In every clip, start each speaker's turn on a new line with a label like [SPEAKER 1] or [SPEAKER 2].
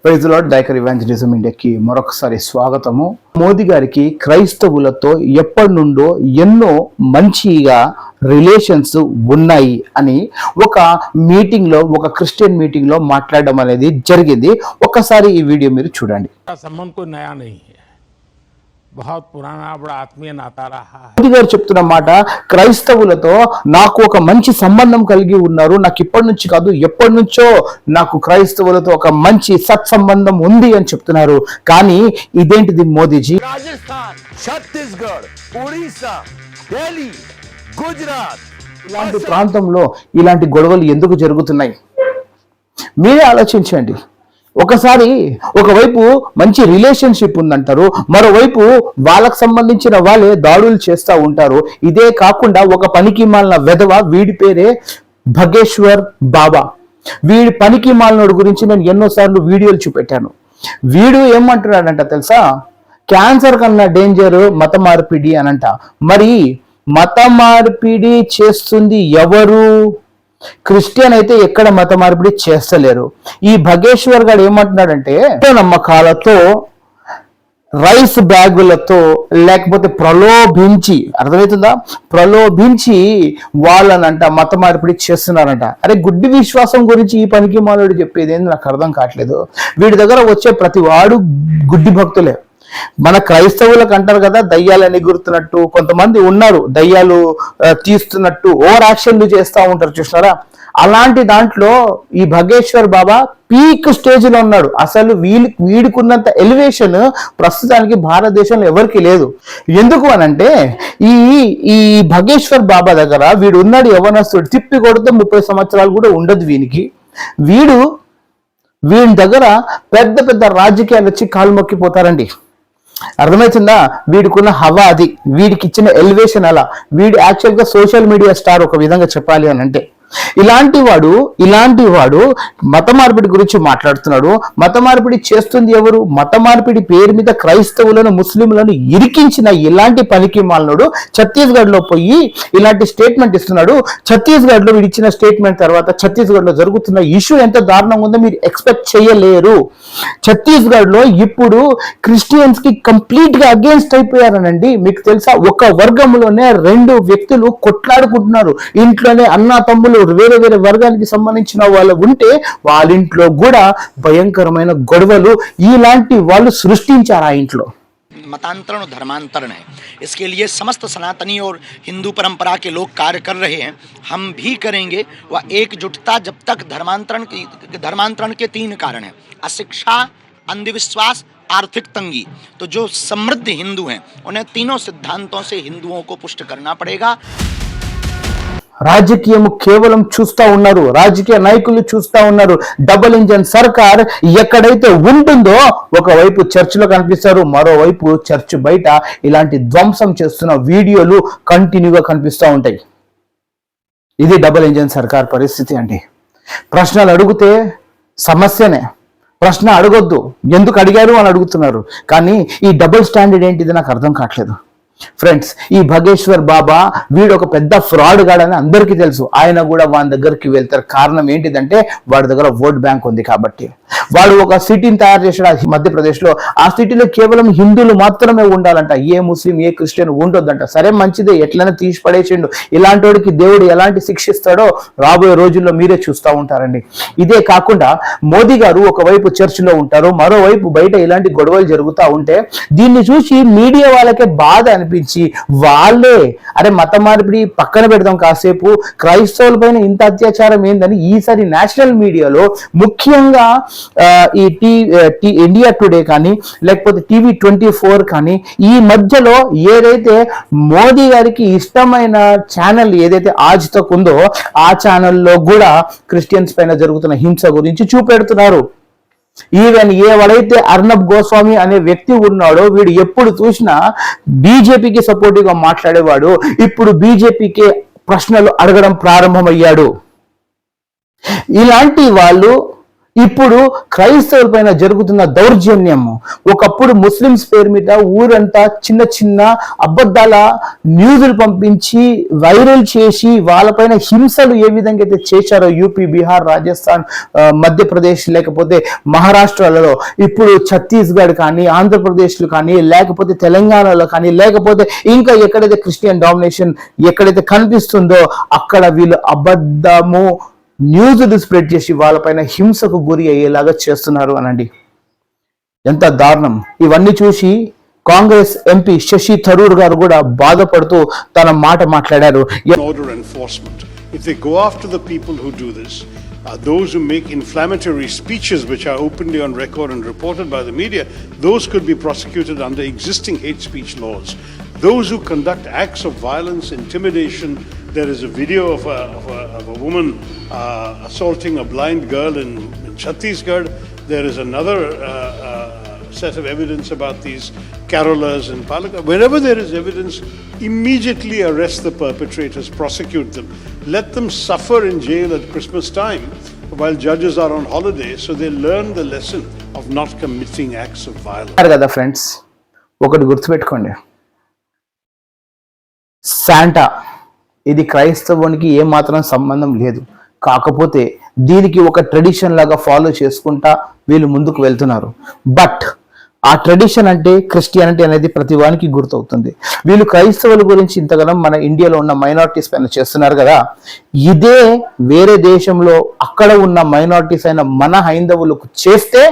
[SPEAKER 1] Praise the lord. డైకర్ evangelism ఇండియాకి మరొకసారి స్వాగతము. మోదీ గారికి క్రైస్తవులతో ఎప్పటి నుండో ఎన్నో మంచిగా రిలేషన్స్ ఉన్నాయి అని ఒక మీటింగ్ లో, ఒక క్రిస్టియన్ మీటింగ్ లో మాట్లాడడం అనేది జరిగింది. ఒక్కసారి ఈ వీడియో మీరు చూడండి. మోదీ గారు చెప్తున్న మాట, క్రైస్తవులతో నాకు ఒక మంచి సంబంధం కలిగి ఉన్నారు. నాకు ఇప్పటి నుంచి కాదు, ఎప్పటి నుంచో నాకు క్రైస్తవులతో ఒక మంచి సత్సంబంధం ఉంది అని చెప్తున్నారు. కానీ ఇదేంటిది మోదీజీ?
[SPEAKER 2] రాజస్థాన్, ఛత్తీస్గఢ్, ఒడిశా, ఢిల్లీ, గుజరాత్
[SPEAKER 1] ఇలాంటి ప్రాంతంలో ఇలాంటి గొడవలు ఎందుకు జరుగుతున్నాయి? మీరే ఆలోచించండి. ఒకసారి ఒకవైపు మంచి రిలేషన్షిప్ ఉందంటారు, మరోవైపు వాళ్ళకు సంబంధించిన వాళ్ళే దాడులు చేస్తూ ఉంటారు. ఇదే కాకుండా ఒక పనికి మాలిన వెధవ, వీడి పేరే భగేశ్వర్ బాబా. వీడి పనికి మాలినోడు గురించి నేను ఎన్నోసార్లు వీడియోలు చూపెట్టాను. వీడు ఏమంటున్నాడంట తెలుసా? క్యాన్సర్ కన్నా డేంజర్ మత మార్పిడి అనంట. మరి మత మార్పిడి చేస్తుంది ఎవరు? క్రిస్టియన్ అయితే ఎక్కడ మత మార్పిడి చేస్తలేరు. ఈ భగేశ్వర్ గారు ఏమంటున్నాడంటే, నమ్మకాలతో, రైస్ బ్యాగులతో, లేకపోతే ప్రలోభించి, అర్థమవుతుందా? ప్రలోభించి వాళ్ళనంట మత మార్పిడి చేస్తున్నారంట. అరే, గుడ్డి విశ్వాసం గురించి ఈ పనికి మాలోడు చెప్పేది ఏంది నాకు అర్థం కావట్లేదు. వీడి దగ్గర వచ్చే ప్రతి వాడు గుడ్డి భక్తులే. మన క్రైస్తవులకు అంటారు కదా, దయ్యాలని గుర్తున్నట్టు కొంతమంది ఉన్నారు, దయ్యాలు తీస్తున్నట్టు ఓవర్ యాక్షన్లు చేస్తూ ఉంటారు, చూసినారా? అలాంటి దాంట్లో ఈ భగేశ్వర్ బాబా పీక్ స్టేజ్ లో ఉన్నాడు. అసలు వీడికున్నంత ఎలివేషన్ ప్రస్తుతానికి భారతదేశంలో ఎవరికి లేదు. ఎందుకు అనంటే, ఈ భగేశ్వర్ బాబా దగ్గర వీడు ఉన్నాడు, యవ్వనస్తుడు, తిప్పి కొడితే 30 సంవత్సరాలు కూడా ఉండదు వీనికి. వీడి దగ్గర పెద్ద పెద్ద రాజకీయాలు వచ్చి కాలు మొక్కిపోతారండి. అర్థమవుతుందా? వీడికున్న హవా అది, వీడికి ఇచ్చిన ఎలివేషన్ అలా. వీడు యాక్చువల్గా సోషల్ మీడియా స్టార్ ఒక విధంగా చెప్పాలి అని అంటే. ఇలాంటి వాడు మత మార్పిడి గురించి మాట్లాడుతున్నాడు. మత మార్పిడి చేస్తుంది ఎవరు? మత మార్పిడి పేరు మీద క్రైస్తవులను, ముస్లింలను ఇరికించిన ఇలాంటి పనికి మాలినోడు ఛత్తీస్గఢ్ లో పోయి ఇలాంటి స్టేట్మెంట్ ఇస్తున్నాడు. ఛత్తీస్గఢ్ లో వీడు ఇచ్చిన స్టేట్మెంట్ తర్వాత ఛత్తీస్గఢ్ లో జరుగుతున్న ఇష్యూ ఎంత దారుణంగా ఉందో మీరు ఎక్స్పెక్ట్ చేయలేరు. ఛత్తీస్గఢ్ లో ఇప్పుడు క్రిస్టియన్స్ కి కంప్లీట్ గా అగేన్స్ట్ అయిపోయారనండి. మీకు తెలుసా? ఒక వర్గంలోనే 2 వ్యక్తులు కొట్లాడుకుంటున్నారు. ఇంట్లోనే అన్నా తమ్ములు వేరే వేరే వర్గానికి సంబంధించిన వాళ్ళు ఉంటే వాళ్ళ ఇంట్లో కూడా భయంకరమైన గొడవలు ఇలాంటి వాళ్ళు సృష్టించారు ఆ ఇంట్లో.
[SPEAKER 3] मतांतरण और धर्मांतरण है, इसके लिए समस्त सनातनी और हिंदू परंपरा के लोग कार्य कर रहे हैं, हम भी करेंगे। वह एकजुटता जब तक धर्मांतरण के 3 कारण हैं: अशिक्षा, अंधविश्वास, आर्थिक तंगी। तो जो समृद्ध हिंदू हैं उन्हें तीनों सिद्धांतों से हिंदुओं को पुष्ट करना पड़ेगा।
[SPEAKER 1] రాజకీయం కేవలం చూస్తా ఉన్నారు, రాజకీయ నాయకులు చూస్తా ఉన్నారు. డబుల్ ఇంజన్ సర్కార్ ఎక్కడైతే ఉంటుందో ఒకవైపు చర్చిలో కనిపిస్తారు, మరోవైపు చర్చ్ బయట ఇలాంటి ధ్వంసం చేస్తున్న వీడియోలు కంటిన్యూగా కనిపిస్తూ ఉంటాయి. ఇది డబుల్ ఇంజన్ సర్కార్ పరిస్థితి అండి. ప్రశ్నలు అడిగితే సమస్యనే, ప్రశ్న అడగొద్దు, ఎందుకు అడిగారు అని అడుగుతున్నారు. కానీ ఈ డబుల్ స్టాండర్డ్ ఏంటిది నాకు అర్థం కావట్లేదు. ఫ్రెండ్స్, ఈ భగేశ్వర్ బాబా వీడు ఒక పెద్ద ఫ్రాడ్ గాడని అందరికీ తెలుసు. ఆయన కూడా వాని దగ్గరికి వెళ్తారు. కారణం ఏంటిదంటే వాడి దగ్గర ఓట్ బ్యాంక్ ఉంది కాబట్టి. వాడు ఒక సిటీని తయారు చేసాడు మధ్యప్రదేశ్లో. ఆ సిటీలో కేవలం హిందువులు మాత్రమే ఉండాలంట, ఏ ముస్లిం, ఏ క్రిస్టియన్ ఉండొద్దంట. సరే, మంచిదే, ఎట్లైనా తీసి పడేసిండు. ఇలాంటి వాడికి దేవుడు ఎలాంటి శిక్షిస్తాడో రాబోయే రోజుల్లో మీరే చూస్తూ ఉంటారండి. ఇదే కాకుండా మోదీ గారు ఒకవైపు చర్చిలో ఉంటారు, మరోవైపు బయట ఇలాంటి గొడవలు జరుగుతూ ఉంటే దీన్ని చూసి మీడియా వాళ్ళకే బాధ అనిపించి వాళ్ళే, అరే మత మార్పిడి పక్కన పెడదాం కాసేపు, క్రైస్తవుల పైన ఇంత అత్యాచారం ఏందని ఈసారి నేషనల్ మీడియాలో, ముఖ్యంగా ఈ ఇండియా టుడే కానీ లేకపోతే టీవీ 24 కానీ, ఈ మధ్యలో ఏదైతే మోదీ గారికి ఇష్టమైన ఛానల్ ఏదైతే ఆజ్ తక్ ఉందో ఆ ఛానల్లో కూడా క్రిస్టియన్స్ పైన జరుగుతున్న హింస గురించి చూపెడుతున్నారు. ఈవెన్ ఎవడైతే అర్నబ్ గోస్వామి అనే వ్యక్తి ఉన్నాడో వీడు ఎప్పుడు చూసినా బీజేపీకి సపోర్టివ్ గా మాట్లాడేవాడు, ఇప్పుడు బీజేపీకి ప్రశ్నలు అడగడం ప్రారంభమయ్యాడు. ఇలాంటి వాళ్ళు ఇప్పుడు క్రైస్తవుల పైన జరుగుతున్న దౌర్జన్యము, ఒకప్పుడు ముస్లిమ్స్ పేరు మీద ఊరంతా చిన్న చిన్న అబద్ధాల న్యూస్లు పంపించి వైరల్ చేసి వాళ్ళపైన హింసలు ఏ విధంగా అయితే చేశారో యూపీ, బీహార్, రాజస్థాన్, మధ్యప్రదేశ్ లేకపోతే మహారాష్ట్రలలో, ఇప్పుడు ఛత్తీస్గఢ్ కానీ ఆంధ్రప్రదేశ్లో కానీ లేకపోతే తెలంగాణలో కానీ లేకపోతే ఇంకా ఎక్కడైతే క్రిస్టియన్ డామినేషన్ ఎక్కడైతే కనిపిస్తుందో అక్కడ వీళ్ళు అబద్ధము న్యూస్లు స్ప్రెడ్ చేసి వాళ్ళపైన హింసకు గురి అయ్యేలాగా చేస్తున్నారు అనండి. ఎంత దారుణం. ఇవన్నీ చూసి కాంగ్రెస్ ఎంపీ శశి థరూర్ గారు కూడా బాధపడుతూ తన మాట మాట్లాడారు.
[SPEAKER 4] Order enforcement. If they go after the people who do this, those who make inflammatory speeches which are openly on record and reported by the media, those could be prosecuted under existing hate speech laws. Those who conduct acts of violence, intimidation, there is a video of a woman assaulting a blind girl in Chhattisgarh. There is another set of evidence about these carolers in Palakkad. Wherever there is evidence, immediately arrest the perpetrators, prosecute them. Let them suffer in jail at Christmas time while judges are on holiday, so they learn the lesson of not committing acts of violence.
[SPEAKER 1] కదా friends, ఒకటి గుర్తుపెట్టుకోండి, Santa ఇది క్రైస్తవునికి ఏమాత్రం సంబంధం లేదు. కాకపోతే దీనికి ఒక ట్రెడిషన్ లాగా ఫాలో చేసుకుంటా వీళ్ళు ముందుకు వెళ్తున్నారు. బట్ ఆ ట్రెడిషన్ అంటే క్రిస్టియానిటీ అనేది ప్రతి వానికి గుర్తవుతుంది. వీళ్ళు క్రైస్తవుల గురించి ఇంతగానం మన ఇండియాలో ఉన్న మైనారిటీస్ పైన చేస్తున్నారు కదా, ఇదే వేరే దేశంలో అక్కడ ఉన్న మైనారిటీస్ అయిన మన హైందవులకు చేస్తే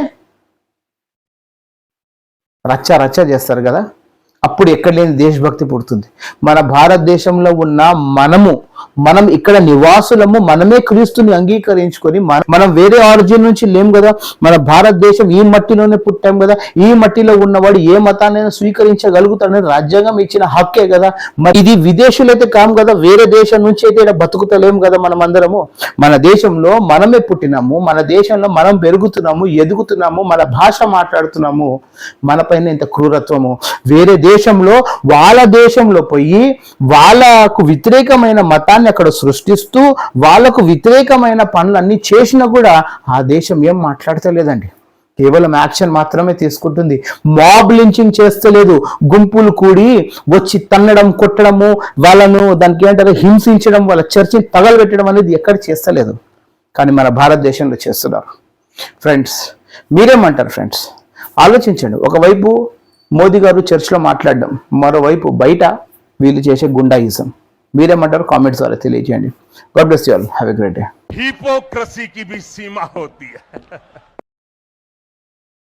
[SPEAKER 1] రచ్చ రచ్చ చేస్తారు కదా, అప్పుడు ఎక్కడ లేని దేశభక్తి పుడుతుంది. మన భారతదేశంలో ఉన్న మనం ఇక్కడ నివాసులము, మనమే క్రీస్తుని అంగీకరించుకొని మనం వేరే ఆరిజిన్ నుంచి లేం కదా, మన భారతదేశం ఈ మట్టిలోనే పుట్టాం కదా, ఈ మట్టిలో ఉన్నవాడు ఏ మతాన్నైనా స్వీకరించగలుగుతాడని రాజ్యాంగం ఇచ్చిన హక్కే కదా. మరి ఇది విదేశీయులైతే కాము కదా, వేరే దేశం నుంచి అయితే ఇక్కడ బతుకుతలేము కదా. మనం అందరము మన దేశంలో మనమే పుట్టినాము, మన దేశంలో మనం పెరుగుతున్నాము, ఎదుగుతున్నాము, మన భాష మాట్లాడుతున్నాము. మన పైన ఇంత క్రూరత్వము. వేరే దేశంలో వాళ్ళ దేశంలో పోయి వాళ్ళకు వ్యతిరేకమైన మతాన్ని అక్కడ సృష్టిస్తూ వాళ్ళకు వ్యతిరేకమైన పనులన్నీ చేసినా కూడా ఆ దేశం ఏం మాట్లాడతలేదండి. కేవలం యాక్షన్ మాత్రమే తీసుకుంటుంది. మాబ్ లించింగ్ చేస్తలేదు. గుంపులు కూడి వచ్చి తన్నడం, కొట్టడము, వాళ్ళను దానికి ఏంటారు హింసించడం, వాళ్ళ చర్చిని తగలబెట్టడం అనేది ఎక్కడ చేస్తలేదు. కానీ మన భారతదేశంలో చేస్తున్నారు. ఫ్రెండ్స్, మీరేమంటారు ఫ్రెండ్స్? ఆలోచించండి. ఒకవైపు మోదీ గారు చర్చిలో మాట్లాడడం, మరోవైపు బయట వీళ్ళు చేసే గుండాయిజం. మీరేమంటారు? కామెంట్స్ ద్వారా తెలియజేయండి. God bless you all. Have a great day.
[SPEAKER 2] Hypocrisy की भी सीमा होती है.